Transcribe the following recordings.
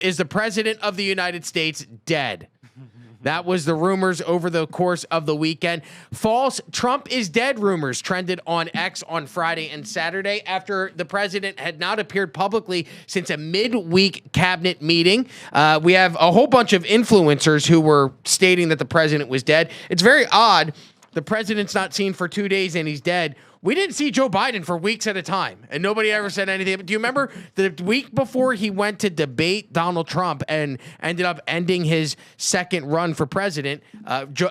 is the president of the United States dead? That was the rumors over the course of the weekend. False Trump is dead rumors trended on X on Friday and Saturday after the president had not appeared publicly since a midweek cabinet meeting. We have a whole bunch of influencers who were stating that the president was dead. It's very odd. The president's not seen for 2 days and he's dead. We didn't see Joe Biden for weeks at a time, and nobody ever said anything. But do you remember the week before he went to debate Donald Trump and ended up ending his second run for president,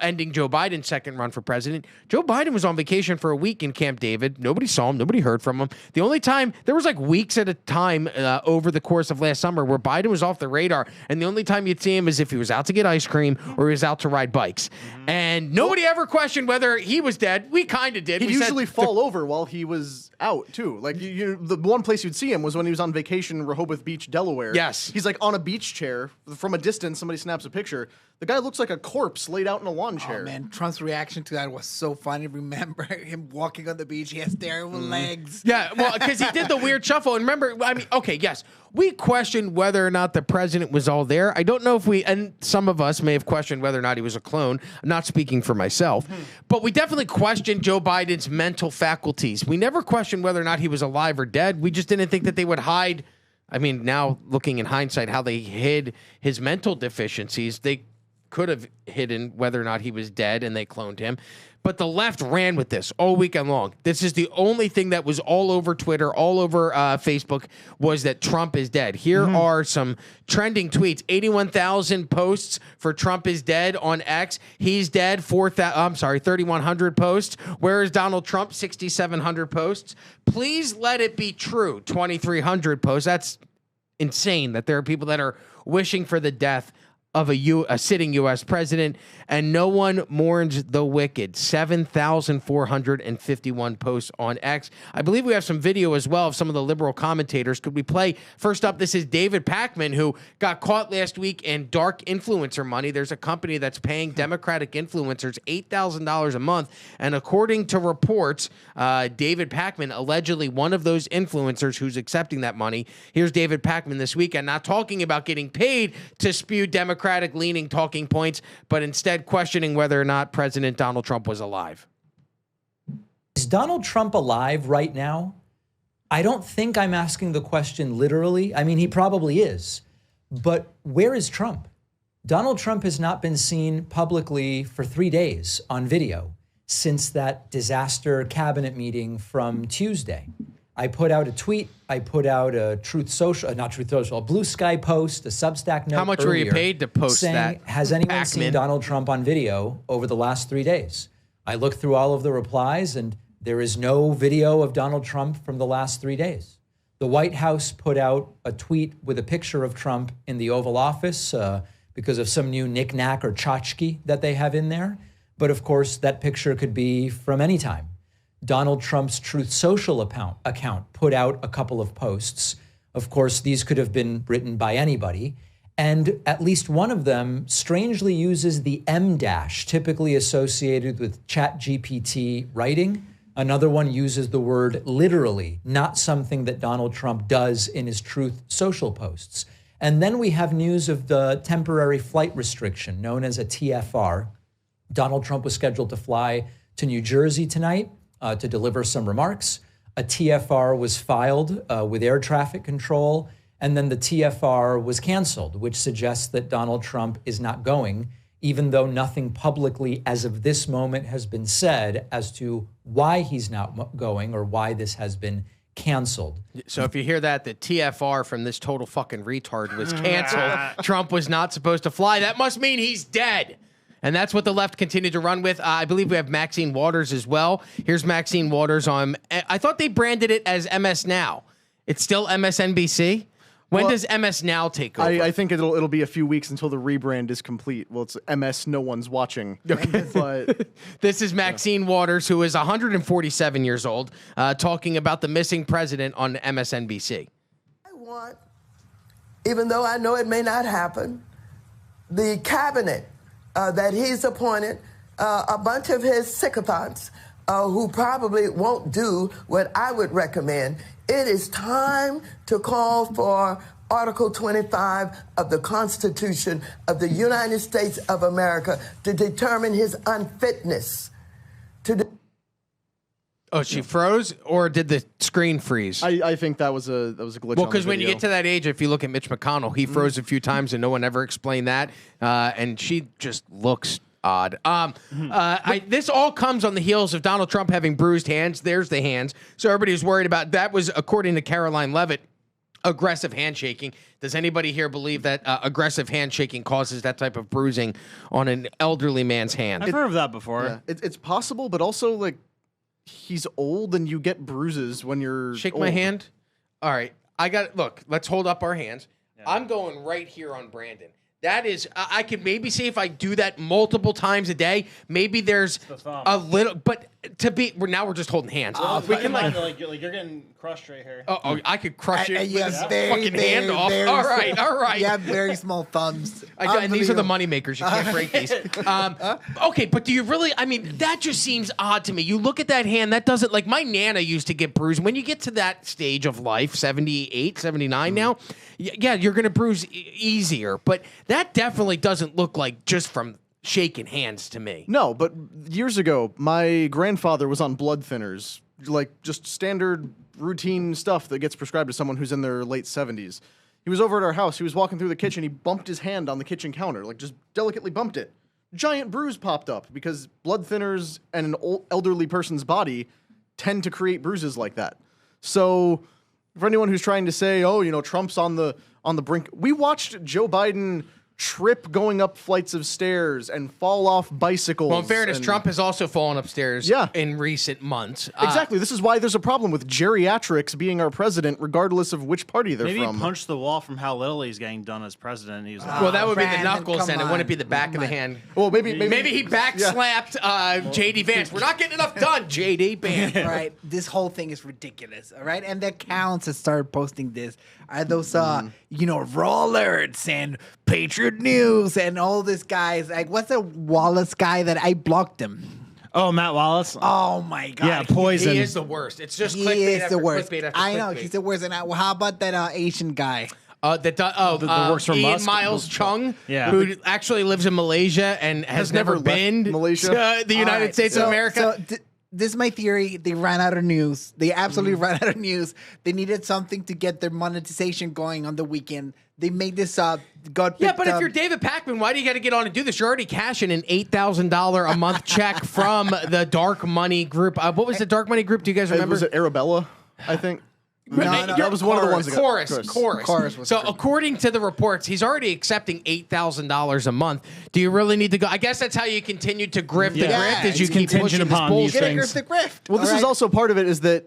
ending Joe Biden's second run for president? Joe Biden was on vacation for a week in Camp David. Nobody saw him. Nobody heard from him. The only time, there was like weeks at a time over the course of last summer where Biden was off the radar, and the only time you'd see him is if he was out to get ice cream or he was out to ride bikes. And nobody ever questioned whether he was dead. We kind of did. He'd usually fall over while he was out too. Like the one place you'd see him was when he was on vacation in Rehoboth Beach, Delaware. Yes. He's like on a beach chair. From a distance, somebody snaps a picture. The guy looks like a corpse laid out in a lawn chair. Oh, man, Trump's reaction to that was so funny. Remember him walking on the beach. He has terrible legs. Yeah, well, because he did the weird shuffle. And remember, I mean, okay, yes, we questioned whether or not the president was all there. I don't know if and some of us may have questioned whether or not he was a clone. I'm not speaking for myself. But we definitely questioned Joe Biden's mental faculties. We never questioned whether or not he was alive or dead. We just didn't think that they would hide. I mean, now looking in hindsight, how they hid his mental deficiencies, they could have hidden whether or not he was dead and they cloned him. But the left ran with this all weekend long. This is the only thing that was all over Twitter, all over Facebook, was that Trump is dead. Here are some trending tweets. 81,000 posts for Trump is dead on X. He's dead. 3,100 posts. Where is Donald Trump? 6,700 posts. Please let it be true. 2,300 posts. That's insane that there are people that are wishing for the death of a sitting U.S. president, and no one mourns the wicked. 7,451 posts on X. I believe we have some video as well of some of the liberal commentators. Could we play? First up, this is David Pakman, who got caught last week in dark influencer money. There's a company that's paying Democratic influencers $8,000 a month, and according to reports, David Pakman, allegedly one of those influencers who's accepting that money. Here's David Pakman this weekend, not talking about getting paid to spew Democratic-leaning talking points, but instead questioning whether or not President Donald Trump was alive. Is Donald Trump alive right now? I don't think I'm asking the question literally. I mean, he probably is. But where is Trump? Donald Trump has not been seen publicly for 3 days on video since that disaster cabinet meeting from Tuesday. I put out a tweet. I put out a Truth Social, not Truth Social, a Blue Sky post, a Substack note. How much were you paid to post saying, that? Has anyone seen Donald Trump on video over the last 3 days? I looked through all of the replies, and there is no video of Donald Trump from the last 3 days. The White House put out a tweet with a picture of Trump in the Oval Office because of some new knick-knack or tchotchke that they have in there. But of course, that picture could be from any time. Donald Trump's Truth Social account put out a couple of posts. Of course, these could have been written by anybody. And at least one of them strangely uses the M dash, typically associated with ChatGPT writing. Another one uses the word literally, not something that Donald Trump does in his Truth Social posts. And then we have news of the temporary flight restriction known as a TFR. Donald Trump was scheduled to fly to New Jersey tonight to deliver some remarks. A TFR was filed with air traffic control, and then the TFR was canceled, which suggests that Donald Trump is not going, even though nothing publicly as of this moment has been said as to why he's not going or why this has been canceled. So if you hear that, the TFR from this total fucking retard was canceled. Trump was not supposed to fly. That must mean he's dead. And that's what the left continued to run with. I believe we have Maxine Waters as well. Here's Maxine Waters on, I thought they branded it as MS Now. It's still MSNBC? When does MS Now take over? I think it'll be a few weeks until the rebrand is complete. Well, it's MS No One's Watching. Okay. But this is Maxine Waters, who is 147 years old, talking about the missing president on MSNBC. I want, even though I know it may not happen, the cabinet that he's appointed, a bunch of his sycophants who probably won't do what I would recommend. It is time to call for Article 25 of the Constitution of the United States of America to determine his unfitness to Oh, she froze, or did the screen freeze? I think that was a glitch. Well, because when you get to that age, if you look at Mitch McConnell, he froze a few times, and no one ever explained that. And she just looks odd. This all comes on the heels of Donald Trump having bruised hands. There's the hands. So everybody was worried about that. Was according to Caroline Levitt, aggressive handshaking. Does anybody here believe that aggressive handshaking causes that type of bruising on an elderly man's hand? I've heard of that before. Yeah, it's possible, but also like he's old and you get bruises when you're Shake old. my hand. All right. Look, let's hold up our hands. Yeah. I'm going right here on Brandon. That is, I could maybe see if I do that multiple times a day, maybe there's a little, but now we're just holding hands. We can like you're getting crushed right here. Oh, I could crush it You with have this fucking hand off. All right. You have very small thumbs. And these are the money makers. You can't break these. Okay, but do you really, that just seems odd to me. You look at that hand, that doesn't, like my Nana used to get bruised. When you get to that stage of life, 78, 79 now, yeah, you're going to bruise easier. But that definitely doesn't look like just from shaking hands to me. No, but years ago, my grandfather was on blood thinners, like just standard routine stuff that gets prescribed to someone who's in their late 70s. He was over at our house. He was walking through the kitchen. He bumped his hand on the kitchen counter, like just delicately bumped it. Giant bruise popped up because blood thinners and an elderly person's body tend to create bruises like that. So for anyone who's trying to say, oh, Trump's on the brink, we watched Joe Biden trip going up flights of stairs and fall off bicycles. Well, in fairness, Trump has also fallen upstairs in recent months. Exactly. This is why there's a problem with geriatrics being our president, regardless of which party they're Maybe from. he punched the wall from how little he's getting done as president. He was like, well, that would be the Brandon, knuckles, and it come wouldn't on. be the back of the hand. Well, maybe he backslapped JD Vance. We're not getting enough done, JD Vance. Right, this whole thing is ridiculous. All right, and the accounts that started posting this are those, Raw Alerts and Patriot News and all these guys. Like, what's the Wallace guy that I blocked him? oh, Matt Wallace. Oh my god, Yeah, poison. He is the worst. It's just He clickbait is after the worst. clickbait after I know clickbait. he's the worst. And how about that Asian guy? that works for Ian Musk. Miles Chung, Yeah. who actually lives in Malaysia and has never never been left Malaysia. to the United Alright, States of so- America. So this is my theory. They ran out of news. They absolutely ran out of news. They needed something to get their monetization going on the weekend. They made this up. Yeah, but if you're David Pakman, why do you got to get on and do this? You're already cashing an $8,000 a month check from the Dark Money Group. What was the Dark Money Group? Do you guys remember? Was it Arabella? I think. No, that was one of the ones that got Chorus. was So the group. according to the reports, he's already accepting $8,000 a month. Do you really need to go? I guess that's how you continue to grift the Yeah. grift, is you It's keep contingent pushing this upon these bullshit. get a things. grift the grift. Well, this All is right? also part of it is that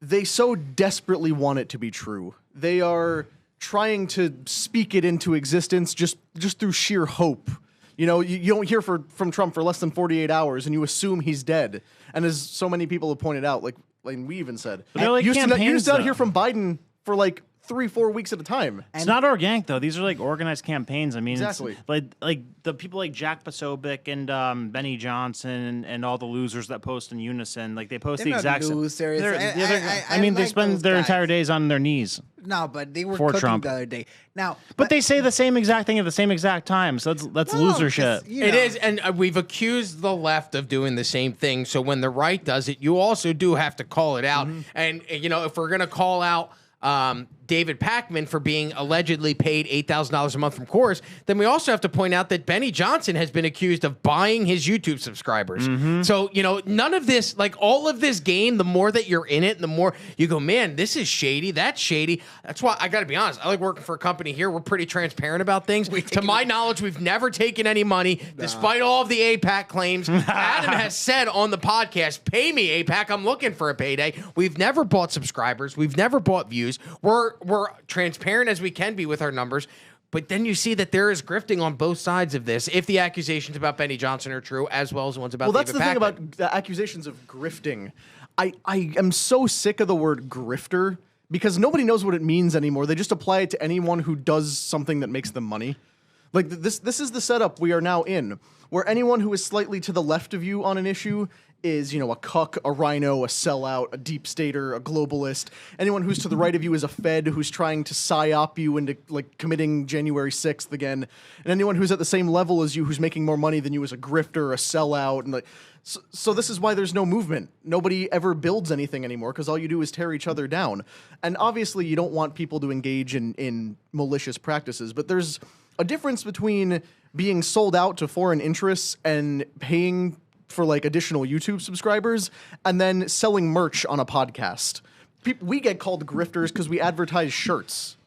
they so desperately want it to be true. They are trying to speak it into existence just through sheer hope. You don't hear from Trump for less than 48 hours, and you assume he's dead. And as so many people have pointed out, like we even said, But they're like you campaigns, used to not though. hear from Biden for like 3-4 weeks at a time. It's not organic though. These are like organized campaigns. I mean, Exactly. It's like the people like Jack Posobiec and Benny Johnson and all the losers that post in unison. Like they post They're the not exact same. losers. I mean, they like spend those their guys. entire days on their knees. No, but they were For cooking Trump. the other day. Now, But they say the same exact thing at the same exact time. So that's loser shit. It is, and we've accused the left of doing the same thing. So when the right does it, you also do have to call it out. And if we're gonna call out David Pakman for being allegedly paid $8,000 a month from Chorus, then we also have to point out that Benny Johnson has been accused of buying his YouTube subscribers. So, none of this, like all of this game, the more that you're in it, the more you go, man, this is shady, that's shady. That's why I got to be honest. I like working for a company here. We're pretty transparent about things. To my knowledge, we've never taken any money, despite all of the APAC claims. Adam has said on the podcast, pay me, APAC. I'm looking for a payday. We've never bought subscribers. We've never bought views. We're transparent as we can be with our numbers, but then you see that there is grifting on both sides of this. If the accusations about Benny Johnson are true, as well as the ones about Well, that's David the thing Pakman. about the accusations of grifting. I am so sick of the word grifter because nobody knows what it means anymore. They just apply it to anyone who does something that makes them money. Like this is the setup we are now in, where anyone who is slightly to the left of you on an issue is, a cuck, a rhino, a sellout, a deep stater, a globalist. Anyone who's to the right of you is a Fed who's trying to psyop you into committing January 6th again. And anyone who's at the same level as you, who's making more money than you, is a grifter, a sellout, and so this is why there's no movement. Nobody ever builds anything anymore because all you do is tear each other down. And obviously you don't want people to engage in malicious practices, but there's a difference between being sold out to foreign interests and paying for additional YouTube subscribers and then selling merch on a podcast. We get called grifters because we advertise shirts.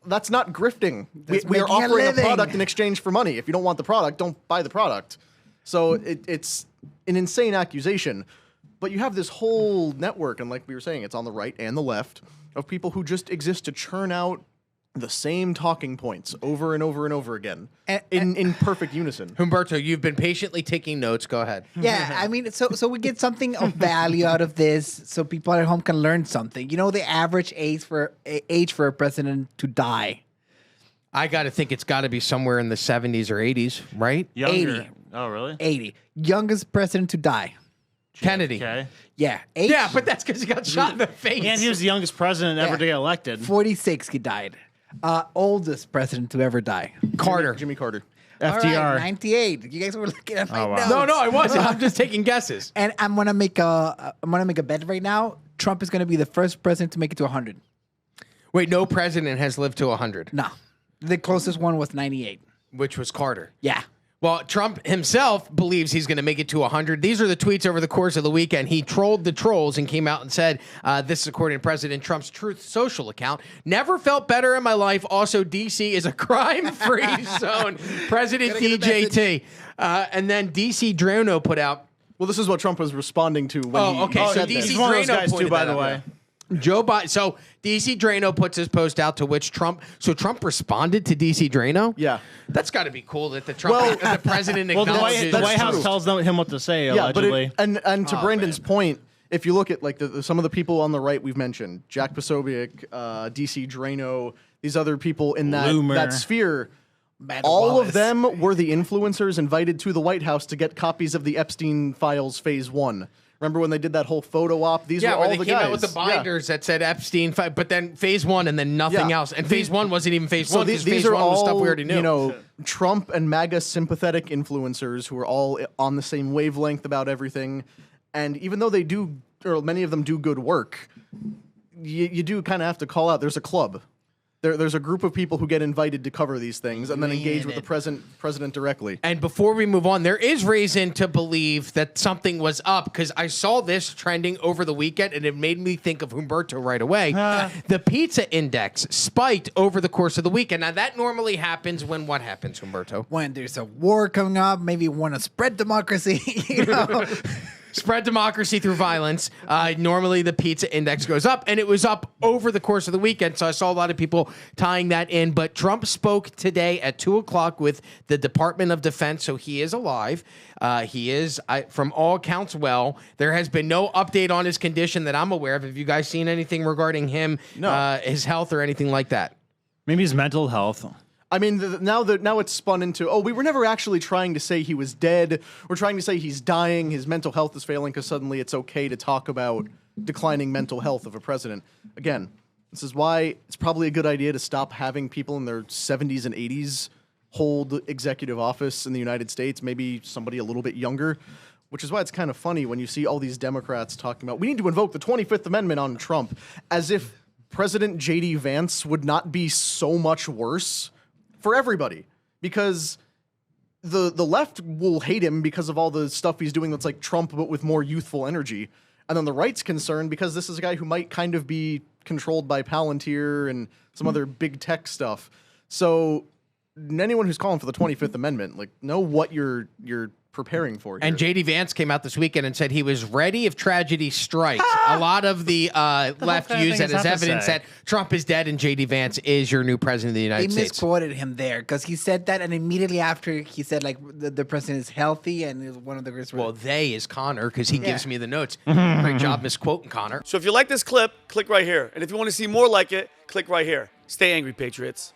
That's not grifting. We are offering a product in exchange for money. If you don't want the product, don't buy the product. So it's an insane accusation. But you have this whole network, and like we were saying, it's on the right and the left, of people who just exist to churn out the same talking points over and over and over again in perfect unison. Humberto, you've been patiently taking notes. Go ahead. Yeah, I mean, so we get something of value out of this, so people at home can learn something. The average age for a president to die. I got to think it's got to be somewhere in the 70s or 80s, right? Younger. 80. Oh, really? 80. Youngest president to die. Kennedy. Okay. Yeah. Yeah, but that's because he got shot in the face. And he was the youngest president ever to get elected. 46, he died. Oldest president to ever die. Carter. Jimmy Carter. FDR. All right, 98. You guys were looking at my notes. No, I wasn't. I'm just taking guesses. And I'm gonna make a bet right now. Trump is gonna be the first president to make it to 100. Wait, no president has lived to 100. No, the closest one was 98. Which was Carter. Yeah. Well, Trump himself believes he's going to make it to 100. These are the tweets over the course of the weekend. He trolled the trolls and came out and said, this is according to President Trump's Truth Social account, never felt better in my life. Also, D.C. is a crime-free zone. President DJT. And then D.C. Drono put out. Well, this is what Trump was responding to when okay. So said D.C. this. He's one of those Drano guys, too, pointed by that the out. way. Joe Biden. So DC Drano puts his post out, to which Trump responded to DC Drano. Yeah. That's got to be cool that the the president Well, acknowledges. the White House tells him what to say, allegedly. But and to Brandon's point, if you look at some of the people on the right we've mentioned, Jack Posobiec, DC Drano, these other people in that sphere, all of them were the influencers invited to the White House to get copies of the Epstein files Phase 1. Remember when they did that whole photo op? These were all they the came guys. out with the binders that said Epstein, but then Phase 1 and then nothing else. And Phase 1 wasn't even Phase 1 because these Phase are 1 all was stuff we already knew. Trump and MAGA sympathetic influencers who are all on the same wavelength about everything. And even though they do, or many of them do good work, you do kind of have to call out. There's a club. There's a group of people who get invited to cover these things and then engage with the president directly. And before we move on, there is reason to believe that something was up, because I saw this trending over the weekend and it made me think of Humberto right away. The pizza index spiked over the course of the weekend. Now, that normally happens when what happens, Humberto? When there's a war coming up, maybe want to spread democracy. Spread democracy through violence. Normally, the pizza index goes up, and it was up over the course of the weekend. So I saw a lot of people tying that in. But Trump spoke today at 2:00 with the Department of Defense, so he is alive. He is, from all accounts, well. There has been no update on his condition that I'm aware of. Have you guys seen anything regarding him, his health, or anything like that? Maybe his mental health. I mean, now it's spun into, we were never actually trying to say he was dead. We're trying to say he's dying, his mental health is failing, because suddenly it's okay to talk about declining mental health of a president. Again, this is why it's probably a good idea to stop having people in their 70s and 80s hold executive office in the United States, maybe somebody a little bit younger, which is why it's kind of funny when you see all these Democrats talking about, we need to invoke the 25th Amendment on Trump, as if President J.D. Vance would not be so much worse for everybody, because the left will hate him because of all the stuff he's doing that's like Trump but with more youthful energy, and then the right's concerned because this is a guy who might kind of be controlled by Palantir and some other big tech stuff. So anyone who's calling for the 25th Amendment, know what you're preparing for here. And J.D. Vance came out this weekend and said he was ready if tragedy strikes. A lot of the left used that as evidence that Trump is dead and J.D. Vance is your new president of the United States. They misquoted him there because he said that, and immediately after he said the president is healthy and is one of the greatest. Well, they is Connor, because he gives me the notes. Great job misquoting Connor. So if you like this clip, click right here. And if you want to see more like it, click right here. Stay angry, Patriots.